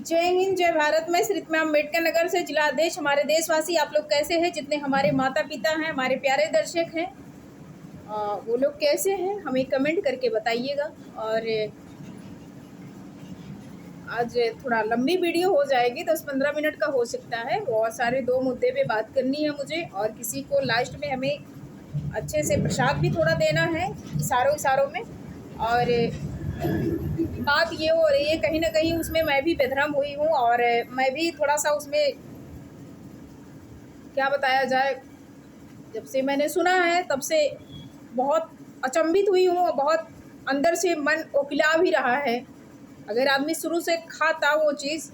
जय हिंद, जय भारत। मैं श्रीतमा अम्बेडकर नगर से जिला अध्यक्ष। हमारे देशवासी आप लोग कैसे हैं? जितने हमारे माता पिता हैं, हमारे प्यारे दर्शक हैं, वो लोग कैसे हैं हमें कमेंट करके बताइएगा। और आज थोड़ा लंबी वीडियो हो जाएगी, 10-15 मिनट का हो सकता है। बहुत सारे 2 मुद्दे पे बात करनी है मुझे, और किसी को लास्ट में हमें अच्छे से प्रसाद भी थोड़ा देना है इशारों में। और बात ये हो रही है, कहीं ना कहीं उसमें मैं भी बेधर्म हुई हूँ, और मैं भी थोड़ा सा उसमें क्या बताया जाए, जब से मैंने सुना है तब से बहुत अचंभित हुई हूँ, और बहुत अंदर से मन ओकिला भी रहा है। अगर आदमी शुरू से खाता वो चीज़,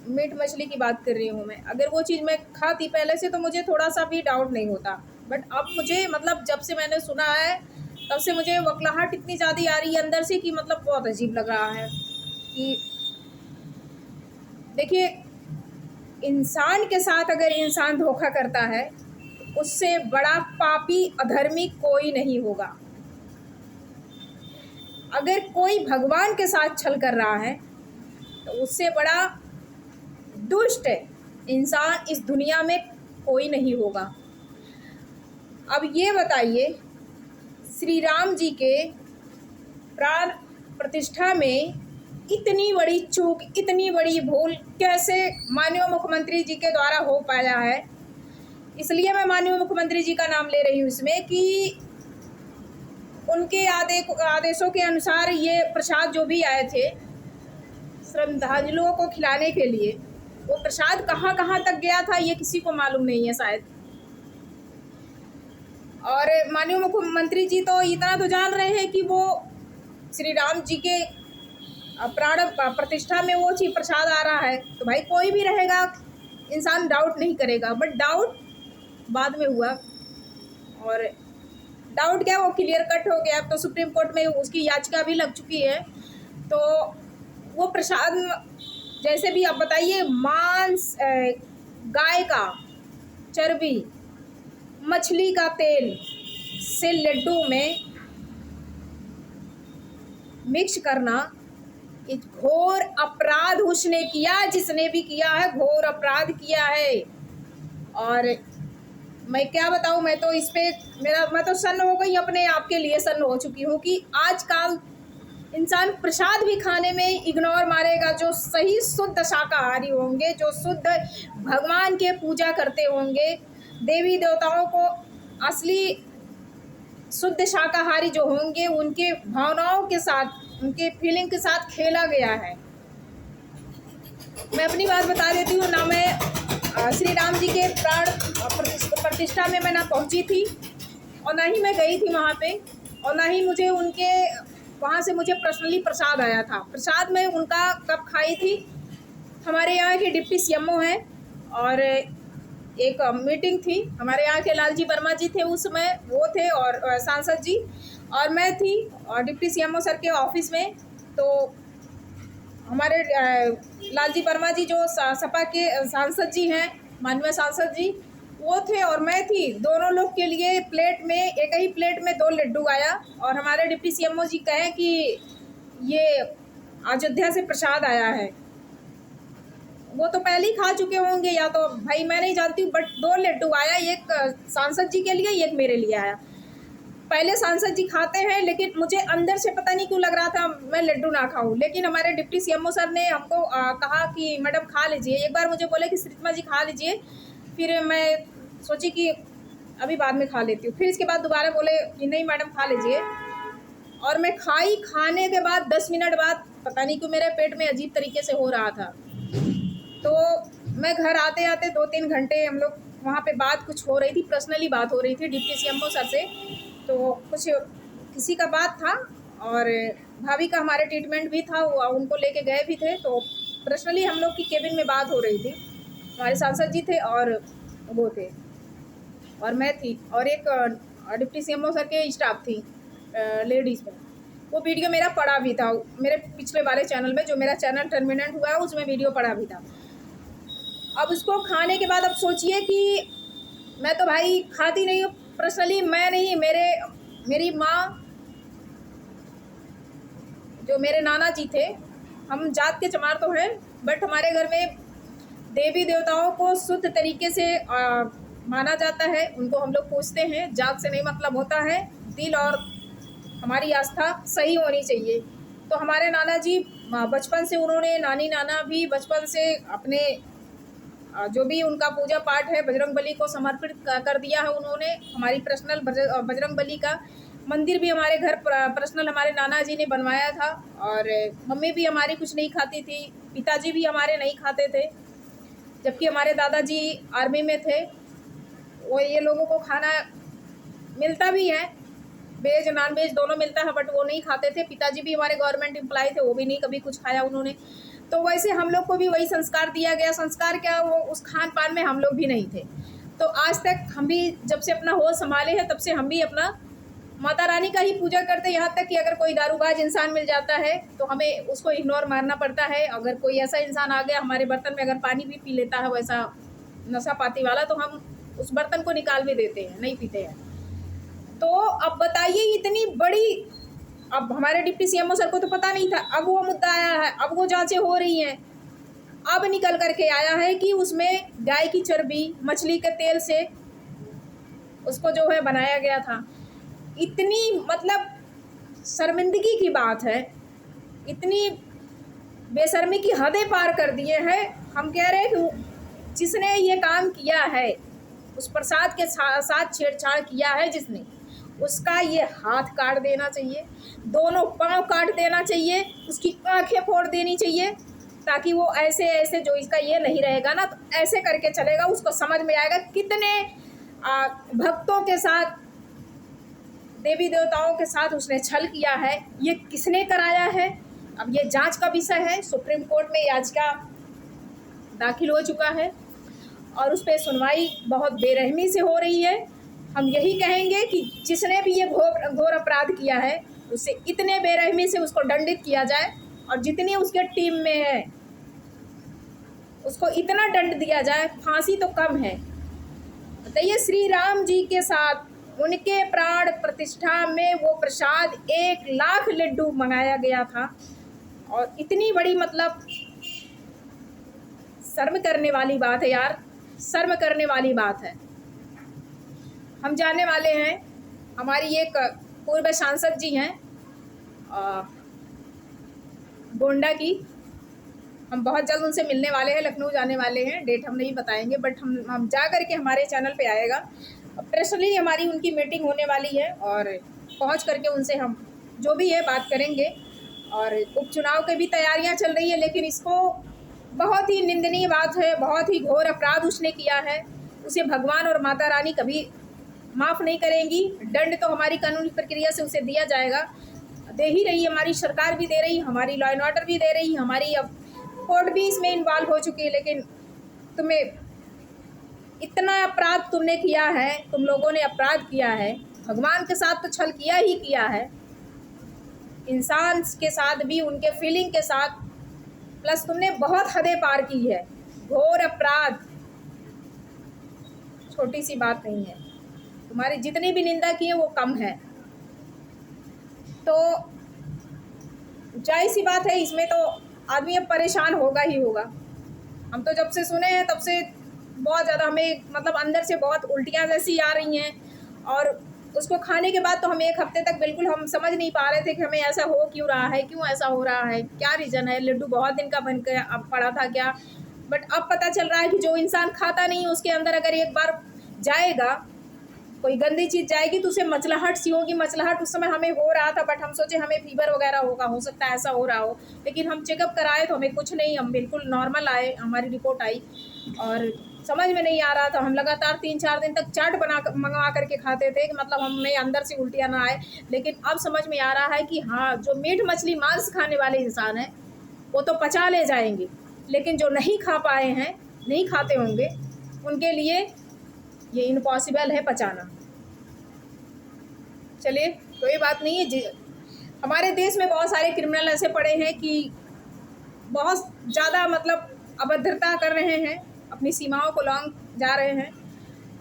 मीट मछली की बात कर रही हूँ मैं, अगर वो चीज़ मैं खाती पहले से तो मुझे थोड़ा सा भी डाउट नहीं होता। बट अब मुझे मतलब जब से मैंने सुना है तब से मुझे वकलाहट इतनी ज़्यादा आ रही है अंदर से कि मतलब बहुत अजीब लग रहा है कि देखिए, इंसान के साथ अगर इंसान धोखा करता है उससे बड़ा पापी अधर्मी कोई नहीं होगा। अगर कोई भगवान के साथ छल कर रहा है तो उससे बड़ा दुष्ट इंसान इस दुनिया में कोई नहीं होगा। अब ये बताइए, श्री राम जी के प्राण प्रतिष्ठा में इतनी बड़ी चूक, इतनी बड़ी भूल कैसे माननीय मुख्यमंत्री जी के द्वारा हो पाया है? इसलिए मैं माननीय मुख्यमंत्री जी का नाम ले रही हूँ इसमें कि उनके आदेशों के अनुसार ये प्रसाद जो भी आए थे श्रद्धालुओं को खिलाने के लिए, वो प्रसाद कहाँ कहाँ तक गया था ये किसी को मालूम नहीं है शायद। और माननीय मुख्यमंत्री जी तो इतना तो जान रहे हैं कि वो श्री राम जी के प्राण प्रतिष्ठा में वो चीज प्रसाद आ रहा है, तो भाई कोई भी रहेगा इंसान डाउट नहीं करेगा। बट डाउट बाद में हुआ, और डाउट क्या, वो क्लियर कट हो गया। अब तो सुप्रीम कोर्ट में उसकी याचिका भी लग चुकी है। तो वो प्रसाद जैसे भी आप बताइए, मांस, गाय का चर्बी, मछली का तेल से लड्डू में मिक्स करना एक घोर अपराध उसने किया, जिसने भी किया है घोर अपराध किया है। और मैं क्या बताऊं, मैं तो इस पे मैं तो सन्न हो गई, अपने आप के लिए सन्न हो चुकी हूँ कि आजकल इंसान प्रसाद भी खाने में इग्नोर मारेगा। जो सही शुद्ध शाकाहारी होंगे, जो शुद्ध भगवान के पूजा करते होंगे, देवी देवताओं को असली शुद्ध शाकाहारी जो होंगे, उनके भावनाओं के साथ, उनके फीलिंग के साथ खेला गया है। मैं अपनी बात बता देती हूँ ना, मैं श्री राम जी के प्राण प्रतिष्ठा में मैं ना पहुँची थी, और ना ही मैं गई थी वहाँ पे, और ना ही मुझे उनके वहाँ से मुझे पर्सनली प्रसाद आया था। प्रसाद मैं उनका कब खाई थी, हमारे यहाँ के डिप्टी सीएमओ हैं, और एक मीटिंग थी, हमारे यहाँ के लालजी वर्मा जी थे उस समय, वो थे, और सांसद जी, और मैं थी, और डिप्टी सीएमओ सर के ऑफिस में। तो हमारे लालजी वर्मा जी जो सपा के सांसद जी हैं, माननीय सांसद जी, वो थे और मैं थी। दोनों लोग के लिए प्लेट में, एक ही प्लेट में 2 लड्डू आया, और हमारे डिप्टी सीएमओ जी कहें कि ये अयोध्या से प्रसाद आया है। वो तो पहले ही खा चुके होंगे, या तो भाई मैं नहीं जानती हूँ, बट 2 लड्डू आया, एक सांसद जी के लिए, एक मेरे लिए आया। पहले सांसद जी खाते हैं, लेकिन मुझे अंदर से पता नहीं क्यों लग रहा था मैं लड्डू ना खाऊं, लेकिन हमारे डिप्टी सीएमओ सर ने हमको कहा कि मैडम खा लीजिए। एक बार मुझे बोले कि श्रीतमा जी खा लीजिए, फिर मैं सोची कि अभी बाद में खा लेती हूँ। फिर इसके बाद दोबारा बोले कि नहीं मैडम खा लीजिए, और मैं खाई। खाने के बाद 10 मिनट बाद पता नहीं क्यों मेरे पेट में अजीब तरीके से हो रहा था। तो मैं घर आते आते 2-3 घंटे हम लोग वहाँ पे बात कुछ हो रही थी, पर्सनली बात हो रही थी डिप्टी सीएमओ सर से। तो कुछ किसी का बात था, और भाभी का हमारे ट्रीटमेंट भी था, वो उनको लेके गए भी थे। तो पर्सनली हम लोग की केबिन में बात हो रही थी, हमारे सांसद जी थे और वो थे, और मैं थी, और एक डिप्टी सीएमओ सर के स्टाफ थी, लेडीज़ में। वो वीडियो मेरा पड़ा भी था मेरे पिछले वाले चैनल में, जो मेरा चैनल टर्मिनेट हुआ है उसमें वीडियो पड़ा भी था। अब उसको खाने के बाद अब सोचिए कि मैं तो भाई खाती नहीं हूँ पर्सनली, मैं नहीं, मेरी माँ, जो मेरे नाना जी थे, हम जात के चमार तो हैं, बट हमारे घर में देवी देवताओं को शुद्ध तरीके से माना जाता है, उनको हम लोग पूछते हैं। जात से नहीं मतलब होता है, दिल और हमारी आस्था सही होनी चाहिए। तो हमारे नाना जी बचपन से उन्होंने, नानी नाना भी बचपन से अपने जो भी उनका पूजा पाठ है बजरंगबली को समर्पित कर दिया है उन्होंने। हमारी पर्सनल बजरंगबली का मंदिर भी हमारे घर पर्सनल हमारे नाना जी ने बनवाया था। और मम्मी भी हमारी कुछ नहीं खाती थी, पिताजी भी हमारे नहीं खाते थे, जबकि हमारे दादाजी आर्मी में थे। वो ये लोगों को खाना मिलता भी है, वेज नॉन वेज दोनों मिलता है, बट वो नहीं खाते थे। पिताजी भी हमारे गवर्नमेंट एम्प्लॉय थे, वो भी नहीं कभी कुछ खाया उन्होंने। तो वैसे हम लोग को भी वही संस्कार दिया गया। संस्कार क्या, वो उस खान पान में हम लोग भी नहीं थे। तो आज तक हम भी जब से अपना होश संभाले हैं, तब से हम भी अपना माता रानी का ही पूजा करते। यहाँ तक कि अगर कोई दारूबाज इंसान मिल जाता है तो हमें उसको इग्नोर मारना पड़ता है। अगर कोई ऐसा इंसान आ गया हमारे बर्तन में, अगर पानी भी पी लेता है वैसा नशा पाती वाला, तो हम उस बर्तन को निकाल भी देते हैं, नहीं पीते हैं। तो अब बताइए, इतनी बड़ी, अब हमारे डिप्टी सीएमओ सर को तो पता नहीं था, अब वो मुद्दा आया है, अब वो जांचें हो रही हैं। अब निकल करके आया है कि उसमें गाय की चर्बी, मछली के तेल से उसको जो है बनाया गया था। इतनी मतलब शर्मिंदगी की बात है, इतनी बेशर्मी की हदें पार कर दिए हैं। हम कह रहे हैं कि जिसने ये काम किया है, उस प्रसाद के साथ छेड़छाड़ किया है जिसने, उसका ये हाथ काट देना चाहिए, दोनों पांव काट देना चाहिए, उसकी आंखें फोड़ देनी चाहिए, ताकि वो ऐसे ऐसे, जो इसका ये नहीं रहेगा ना, तो ऐसे करके चलेगा, उसको समझ में आएगा कितने भक्तों के साथ, देवी देवताओं के साथ उसने छल किया है, ये किसने कराया है। अब ये जांच का विषय है। सुप्रीम कोर्ट में याचिका दाखिल हो चुका है और उस पर सुनवाई बहुत बेरहमी से हो रही है। हम यही कहेंगे कि जिसने भी ये घोर अपराध किया है, उससे इतने बेरहमी से उसको दंडित किया जाए, और जितनी उसके टीम में है उसको इतना दंड दिया जाए। फांसी तो कम है। बताइए, श्री राम जी के साथ उनके प्राण प्रतिष्ठा में वो प्रसाद 1 लाख लड्डू मंगाया गया था, और इतनी बड़ी, मतलब शर्म करने वाली बात है यार, शर्म करने वाली बात है। हम जानने वाले हैं, हमारी एक पूर्व सांसद जी हैं गोंडा की, हम बहुत जल्द उनसे मिलने वाले हैं, लखनऊ जाने वाले हैं। डेट हम नहीं बताएंगे, बट हम जा करके हमारे चैनल पे आएगा। पर्सनली हमारी उनकी मीटिंग होने वाली है, और पहुंच करके उनसे हम जो भी है बात करेंगे। और उपचुनाव की भी तैयारियां चल रही है, लेकिन इसको बहुत ही निंदनीय बात है, बहुत ही घोर अपराध उसने किया है। उसे भगवान और माता रानी कभी माफ़ नहीं करेंगी। दंड तो हमारी कानूनी प्रक्रिया से उसे दिया जाएगा, दे ही रही, हमारी सरकार भी दे रही, हमारी लॉ एंड ऑर्डर भी दे रही, हमारी अब कोर्ट भी इसमें इन्वॉल्व हो चुकी है। लेकिन तुम्हें इतना अपराध तुमने किया है, तुम लोगों ने अपराध किया है, भगवान के साथ तो छल किया ही किया है, इंसान के साथ भी, उनके फीलिंग के साथ, प्लस तुमने बहुत हदें पार की है। घोर अपराध छोटी सी बात नहीं है। तुम्हारी जितनी भी निंदा की है वो कम है। तो जाहिर सी बात है, इसमें तो आदमी अब परेशान होगा ही होगा। हम तो जब से सुने हैं तब से बहुत ज़्यादा हमें, मतलब अंदर से बहुत उल्टियाँ जैसी आ रही हैं, और उसको खाने के बाद तो हम 1 हफ्ते तक बिल्कुल हम समझ नहीं पा रहे थे कि हमें ऐसा हो क्यों रहा है, क्यों ऐसा हो रहा है, क्या रीज़न है। लड्डू बहुत दिन का बन के अब पड़ा था क्या, बट अब पता चल रहा है कि जो इंसान खाता नहीं है उसके अंदर अगर एक बार जाएगा, कोई गंदी चीज़ जाएगी, तो उसे मचलाहट सी होगी। मचलाहट उस समय हमें हो रहा था, बट हम सोचे हमें फीवर वगैरह होगा, हो सकता है ऐसा हो रहा हो। लेकिन हम चेकअप कराए तो हमें कुछ नहीं, हम बिल्कुल नॉर्मल आए, हमारी रिपोर्ट आई, और समझ में नहीं आ रहा था। हम लगातार 3-4 दिन तक चाट मंगवा करके खाते थे कि मतलब हमें अंदर से उल्टियाँ ना आए। लेकिन अब समझ में आ रहा है कि हाँ, जो मीट मछली मांस खाने वाले इंसान हैं वो तो पचा ले जाएंगे, लेकिन जो नहीं खा पाए हैं, नहीं खाते होंगे, उनके लिए ये इम्पॉसिबल है पचाना। चलिए, कोई बात नहीं है। हमारे देश में बहुत सारे क्रिमिनल ऐसे पड़े हैं कि बहुत ज़्यादा, मतलब अभद्रता कर रहे हैं, अपनी सीमाओं को लॉन्ग जा रहे हैं,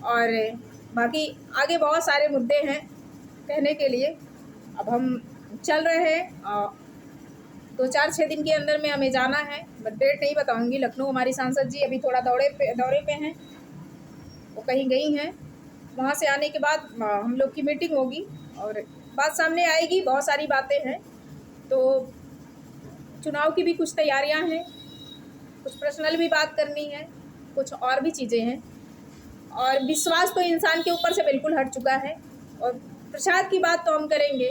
और बाकी आगे बहुत सारे मुद्दे हैं कहने के लिए। अब हम चल रहे हैं, 2-4-6 दिन के अंदर में हमें जाना है, बट डेट नहीं बताऊंगी। लखनऊ हमारी सांसद जी अभी थोड़ा दौरे पे हैं, वो कहीं गई हैं। वहाँ से आने के बाद हम लोग की मीटिंग होगी और बात सामने आएगी। बहुत सारी बातें हैं, तो चुनाव की भी कुछ तैयारियां हैं, कुछ पर्सनल भी बात करनी है, कुछ और भी चीज़ें हैं। और विश्वास तो इंसान के ऊपर से बिल्कुल हट चुका है। और प्रसाद की बात तो हम करेंगे।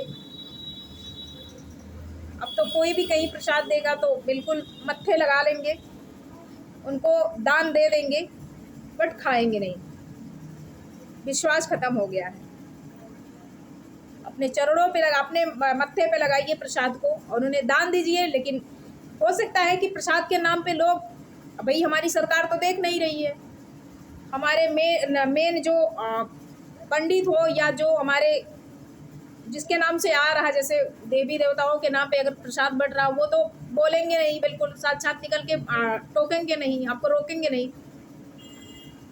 अब तो कोई भी कहीं प्रसाद देगा तो बिल्कुल मत्थे लगा लेंगे, उनको दान दे देंगे, बट खाएंगे नहीं। विश्वास खत्म हो गया है। अपने चरणों पे अपने मत्थे पे लगाइए प्रसाद को और उन्हें दान दीजिए। लेकिन हो सकता है कि प्रसाद के नाम पे लोग, भाई हमारी सरकार तो देख नहीं रही है, हमारे मेन जो पंडित हो या जो हमारे जिसके नाम से आ रहा, जैसे देवी देवताओं के नाम पे अगर प्रसाद बट रहा, वो तो बोलेंगे नहीं, बिल्कुल साथ निकल के टोकेंगे नहीं, आपको रोकेंगे नहीं।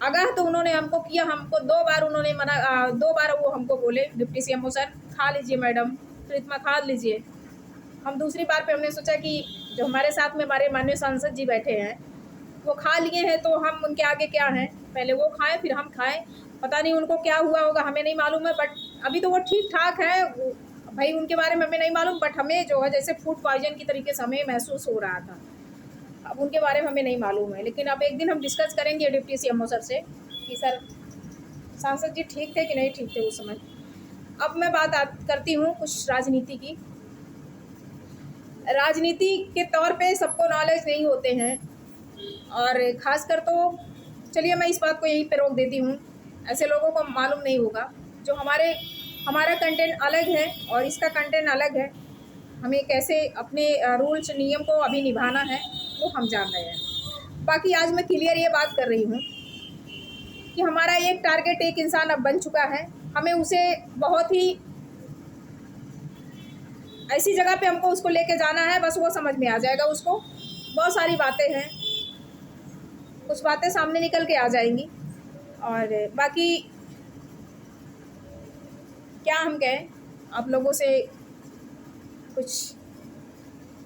आगाह तो उन्होंने हमको किया, हमको 2 बार उन्होंने मना, 2 बार वो हमको बोले डिप्टी सीएमओ सर खा लीजिए मैडम, फिर इतना खा लीजिए। हम दूसरी बार पे हमने सोचा कि जो हमारे साथ में हमारे माननीय सांसद जी बैठे हैं वो खा लिए हैं, तो हम उनके आगे क्या हैं, पहले वो खाएं फिर हम खाएं। पता नहीं उनको क्या हुआ होगा, हमें नहीं मालूम है, बट अभी तो वो ठीक ठाक है भाई, उनके बारे में हमें नहीं मालूम। बट हमें जो है जैसे फूड पॉइजन की तरीके से हमें महसूस हो रहा था। अब उनके बारे में हमें नहीं मालूम है, लेकिन अब एक दिन हम डिस्कस करेंगे डिप्टी सीएमओ सर से कि सर सांसद जी ठीक थे कि नहीं ठीक थे उस समय। अब मैं बात करती हूँ कुछ राजनीति की। राजनीति के तौर पे सबको नॉलेज नहीं होते हैं, और ख़ासकर तो चलिए मैं इस बात को यहीं पे रोक देती हूँ। ऐसे लोगों को मालूम नहीं होगा जो हमारा कंटेंट अलग है और इसका कंटेंट अलग है। हमें कैसे अपने रूल्स नियम को अभी निभाना है वो हम जान रहे हैं। बाकी आज मैं क्लियर ये बात कर रही हूँ कि हमारा एक टारगेट एक इंसान अब बन चुका है। हमें उसे बहुत ही ऐसी जगह पे हमको उसको लेके जाना है, बस वो समझ में आ जाएगा उसको। बहुत सारी बातें हैं, कुछ बातें सामने निकल के आ जाएंगी, और बाकी क्या हम कहें आप लोगों से, कुछ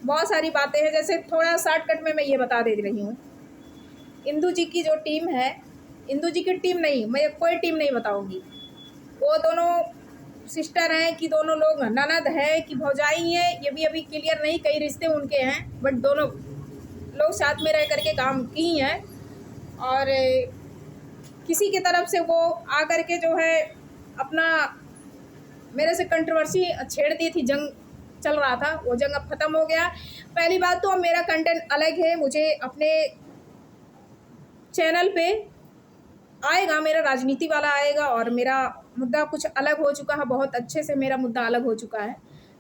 बहुत सारी बातें हैं। जैसे थोड़ा शॉर्टकट में मैं ये बता दे रही हूँ, इंदू जी की जो टीम है, इंदू जी की टीम नहीं, मैं कोई टीम नहीं बताऊँगी। वो दोनों सिस्टर हैं कि दोनों लोग ननद है कि भौजाई हैं, ये भी अभी क्लियर नहीं, कई रिश्ते उनके हैं, बट दोनों लोग साथ में रह करके काम की हैं। और किसी की तरफ से वो आकर के जो है अपना मेरे से कंट्रोवर्सी छेड़ दी थी, जंग चल रहा था, वो जंग अब ख़त्म हो गया। पहली बात तो अब मेरा कंटेंट अलग है, मुझे अपने चैनल पे आएगा, मेरा राजनीति वाला आएगा, और मेरा मुद्दा कुछ अलग हो चुका है, बहुत अच्छे से मेरा मुद्दा अलग हो चुका है,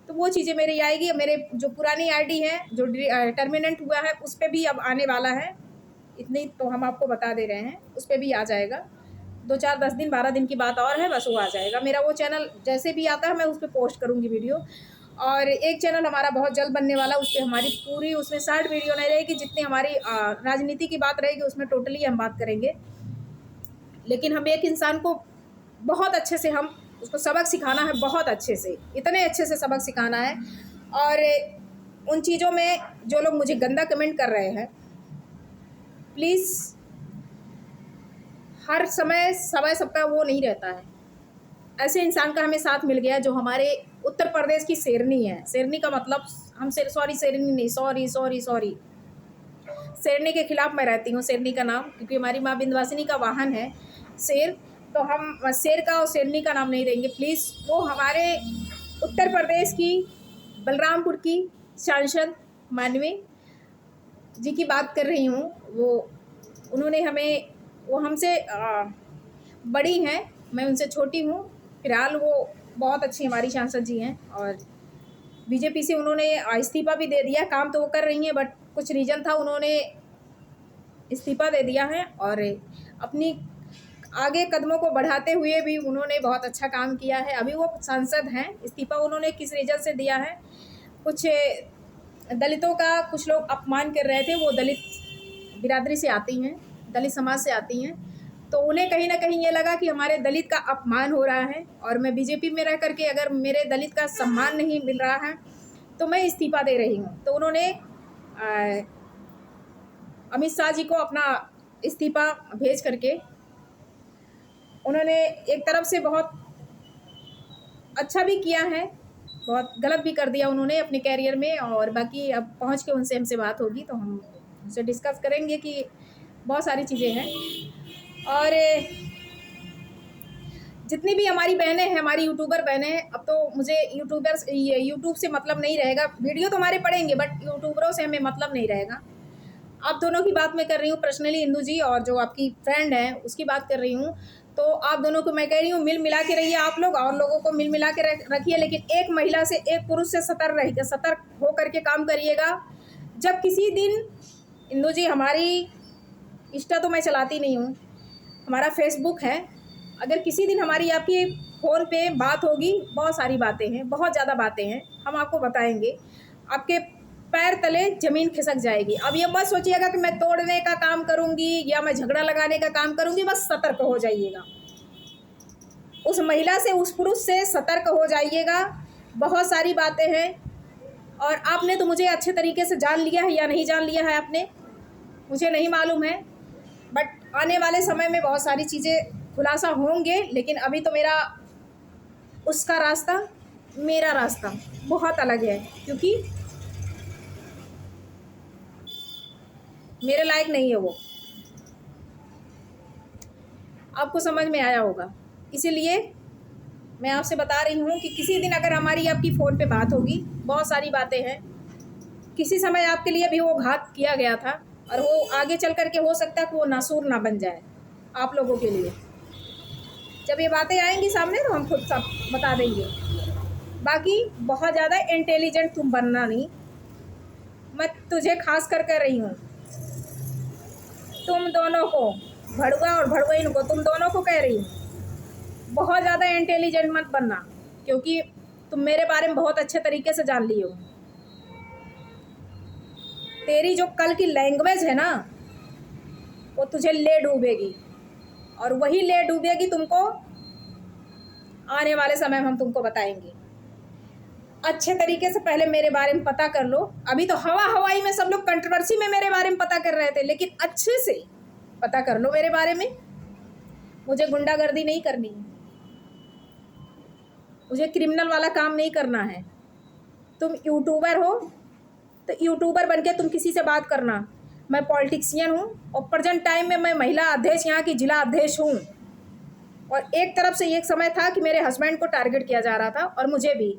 तो वो चीज़ें मेरी आएगी। मेरे जो पुरानी आईडी है जो टर्मिनेट हुआ है उस पर भी अब आने वाला है, इतनी तो हम आपको बता दे रहे हैं, उस पर भी आ जाएगा। 2-4-10 दिन 12 दिन की बात और है, बस वो आ जाएगा। मेरा वो चैनल जैसे भी आता है मैं उस पर पोस्ट करूँगी वीडियो। और एक चैनल हमारा बहुत जल्द बनने वाला, उस पर हमारी पूरी उसमें शॉर्ट वीडियो नहीं रहेगी, जितनी हमारी राजनीति की बात रहेगी उसमें टोटली हम बात करेंगे। लेकिन हम एक इंसान को बहुत अच्छे से हम उसको सबक सिखाना है, बहुत अच्छे से, इतने अच्छे से सबक सिखाना है। और उन चीज़ों में जो लोग मुझे गंदा कमेंट कर रहे हैं, प्लीज़ हर समय सबका वो नहीं रहता है। ऐसे इंसान का हमें साथ मिल गया जो हमारे उत्तर प्रदेश की शेरनी है। शेरनी का मतलब हम शेरनी नहीं, सॉरी शेरनी के खिलाफ मैं रहती हूँ, शेरनी का नाम, क्योंकि हमारी माँ विंध्यवासिनी का वाहन है शेर, तो हम शेर का और शेरनी का नाम नहीं देंगे प्लीज़। वो हमारे उत्तर प्रदेश की बलरामपुर की सांसद मानवी जी की बात कर रही हूँ। उन्होंने वो हमसे बड़ी हैं, मैं उनसे छोटी हूँ। फिलहाल वो बहुत अच्छी हमारी सांसद जी हैं, और बीजेपी से उन्होंने इस्तीफ़ा भी दे दिया। काम तो वो कर रही हैं, बट कुछ रीज़न था, उन्होंने इस्तीफ़ा दे दिया है। और अपनी आगे कदमों को बढ़ाते हुए भी उन्होंने बहुत अच्छा काम किया है। अभी वो सांसद हैं, इस्तीफ़ा उन्होंने किस रीज़न से दिया है, कुछ दलितों का कुछ लोग अपमान कर रहे थे, वो दलित बिरादरी से आती हैं, दलित समाज से आती हैं, तो उन्हें कहीं ना कहीं ये लगा कि हमारे दलित का अपमान हो रहा है, और मैं बीजेपी में रह करके अगर मेरे दलित का सम्मान नहीं मिल रहा है तो मैं इस्तीफ़ा दे रही हूँ। तो उन्होंने अमित शाह जी को अपना इस्तीफ़ा भेज करके उन्होंने एक तरफ से बहुत अच्छा भी किया है, बहुत गलत भी कर दिया उन्होंने अपने कैरियर में। और बाकी अब पहुंच के उनसे हमसे बात होगी तो हम उनसे डिस्कस करेंगे कि बहुत सारी चीज़ें हैं। और जितनी भी हमारी बहनें हैं, हमारी यूट्यूबर बहनें हैं, अब तो मुझे यूट्यूब से मतलब नहीं रहेगा। वीडियो तो हमारे पड़ेंगे बट यूट्यूबरों से हमें मतलब नहीं रहेगा। आप दोनों की बात मैं कर रही हूँ पर्सनली, इंदू जी और जो आपकी फ्रेंड है उसकी बात कर रही हूँ। तो आप दोनों को मैं कह रही हूँ मिल मिला के रहिए, आप लोग और लोगों को मिल मिला के रखिए, लेकिन एक महिला से, एक पुरुष से सतर्क हो करके काम करिएगा। जब किसी दिन इंदू जी, हमारी इंस्टा तो मैं चलाती नहीं हूँ, हमारा फेसबुक है, अगर किसी दिन हमारी आपकी फ़ोन पे बात होगी, बहुत सारी बातें हैं, बहुत ज़्यादा बातें हैं, हम आपको बताएंगे, आपके पैर तले ज़मीन खिसक जाएगी। अब ये मत सोचिएगा कि मैं तोड़ने का काम करूँगी या मैं झगड़ा लगाने का काम करूँगी, बस सतर्क हो जाइएगा। उस महिला से, उस पुरुष से सतर्क हो जाइएगा। बहुत सारी बातें हैं और आपने तो मुझे अच्छे तरीके से जान लिया है या नहीं जान लिया है आपने, मुझे नहीं मालूम है, बट आने वाले समय में बहुत सारी चीज़ें खुलासा होंगे। लेकिन अभी तो मेरा उसका रास्ता, मेरा रास्ता बहुत अलग है, क्योंकि मेरे लायक नहीं है वो। आपको समझ में आया होगा, इसीलिए मैं आपसे बता रही हूँ कि किसी दिन अगर हमारी आपकी फ़ोन पे बात होगी, बहुत सारी बातें हैं। किसी समय आपके लिए भी वो घात किया गया था और वो आगे चल कर के हो सकता है कि वो नासूर ना बन जाए आप लोगों के लिए। जब ये बातें आएंगी सामने तो हम खुद सब बता देंगे। बाकी बहुत ज़्यादा इंटेलिजेंट तुम बनना नहीं, मैं तुझे खास कर कह रही हूँ, तुम दोनों को, भड़ुआ और भड़ुइन को, तुम दोनों को कह रही हूँ, बहुत ज़्यादा इंटेलिजेंट मत बनना, क्योंकि तुम मेरे बारे में बहुत अच्छे तरीके से जान ली हो। तेरी जो कल की लैंग्वेज है ना, वो तुझे ले डूबेगी और वही ले डूबेगी तुमको। आने वाले समय में हम तुमको बताएंगे। अच्छे तरीके से पहले मेरे बारे में पता कर लो। अभी तो हवाई में सब लोग कंट्रोवर्सी में मेरे बारे में पता कर रहे थे, लेकिन अच्छे से पता कर लो मेरे बारे में। मुझे गुंडागर्दी नहीं करनी है, मुझे क्रिमिनल वाला काम नहीं करना है। तुम यूट्यूबर हो तो यूट्यूबर बनके तुम किसी से बात करना। मैं पॉलिटिशियन हूँ और प्रेजेंट टाइम में मैं महिला अध्यक्ष, यहाँ की जिला अध्यक्ष हूँ। और एक तरफ से एक समय था कि मेरे हस्बैंड को टारगेट किया जा रहा था और मुझे भी,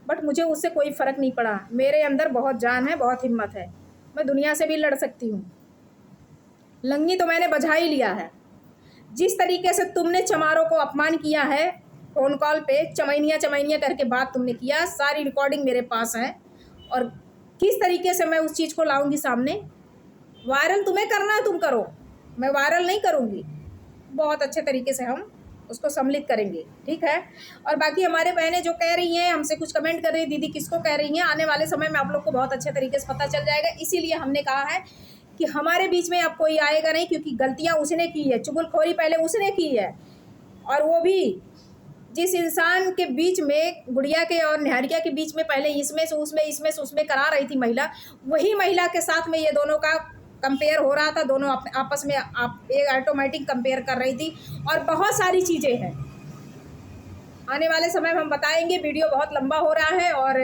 बट मुझे उससे कोई फ़र्क नहीं पड़ा। मेरे अंदर बहुत जान है, बहुत हिम्मत है, मैं दुनिया से भी लड़ सकती हूँ। लंगी तो मैंने बजा ही लिया है। जिस तरीके से तुमने चमारों को अपमान किया है, फ़ोन कॉल पे चमैनिया करके बात तुमने किया, सारी रिकॉर्डिंग मेरे पास है। और किस तरीके से मैं उस चीज़ को लाऊंगी सामने। वायरल तुम्हें करना है, तुम करो, मैं वायरल नहीं करूँगी। बहुत अच्छे तरीके से हम उसको सम्मिलित करेंगे, ठीक है। और बाकी हमारे बहनें जो कह रही हैं, हमसे कुछ कमेंट कर रही है, दीदी किसको कह रही हैं, आने वाले समय में आप लोग को बहुत अच्छे तरीके से पता चल जाएगा। इसीलिए हमने कहा है कि हमारे बीच में अब कोई आएगा नहीं, क्योंकि गलतियाँ उसने की है, चुगलखोरी पहले उसने की है। और वो भी जिस इंसान के बीच में, गुड़िया के और निहारिका के बीच में पहले इसमें से उसमें करा रही थी महिला, वही महिला के साथ में ये दोनों का कंपेयर हो रहा था। दोनों आपस में आप एक ऑटोमेटिक कंपेयर कर रही थी। और बहुत सारी चीज़ें हैं, आने वाले समय में हम बताएंगे। वीडियो बहुत लंबा हो रहा है और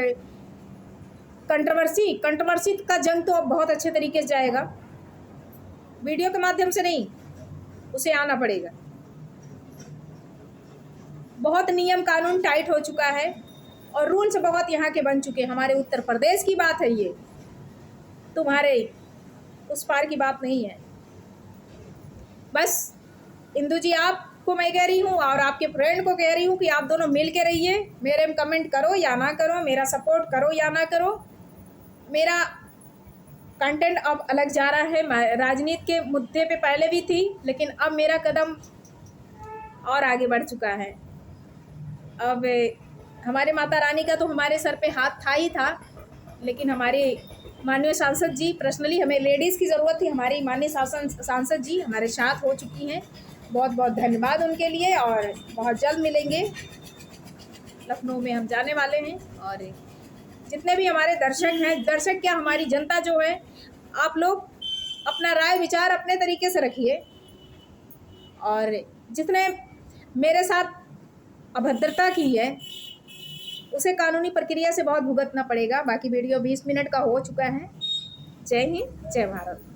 कंट्रोवर्सी का जंग तो अब बहुत अच्छे तरीके से जाएगा, वीडियो के माध्यम से नहीं, उसे आना पड़ेगा। बहुत नियम कानून टाइट हो चुका है और रूल्स बहुत यहाँ के बन चुके हैं। हमारे उत्तर प्रदेश की बात है ये, तुम्हारे उस पार की बात नहीं है। बस इंदू जी, आपको मैं कह रही हूँ और आपके फ्रेंड को कह रही हूँ कि आप दोनों मिल के रहिए। मेरे में कमेंट करो या ना करो, मेरा सपोर्ट करो या ना करो, मेरा कंटेंट अब अलग जा रहा है। मैं राजनीति के मुद्दे पे पहले भी थी, लेकिन अब मेरा कदम और आगे बढ़ चुका है। अब हमारे माता रानी का तो हमारे सर पे हाथ था ही था, लेकिन हमारे माननीय सांसद जी, पर्सनली हमें लेडीज़ की ज़रूरत थी, हमारी माननीय सांसद जी हमारे साथ हो चुकी हैं। बहुत बहुत धन्यवाद उनके लिए। और बहुत जल्द मिलेंगे, लखनऊ में हम जाने वाले हैं और जितने भी हमारे दर्शक हैं, दर्शक क्या हमारी जनता जो है, आप लोग अपना राय विचार अपने तरीके से रखिए। और जितने मेरे साथ अभद्रता की है उसे कानूनी प्रक्रिया से बहुत भुगतना पड़ेगा। बाकी वीडियो 20 मिनट का हो चुका है। जय हिंद, जय भारत।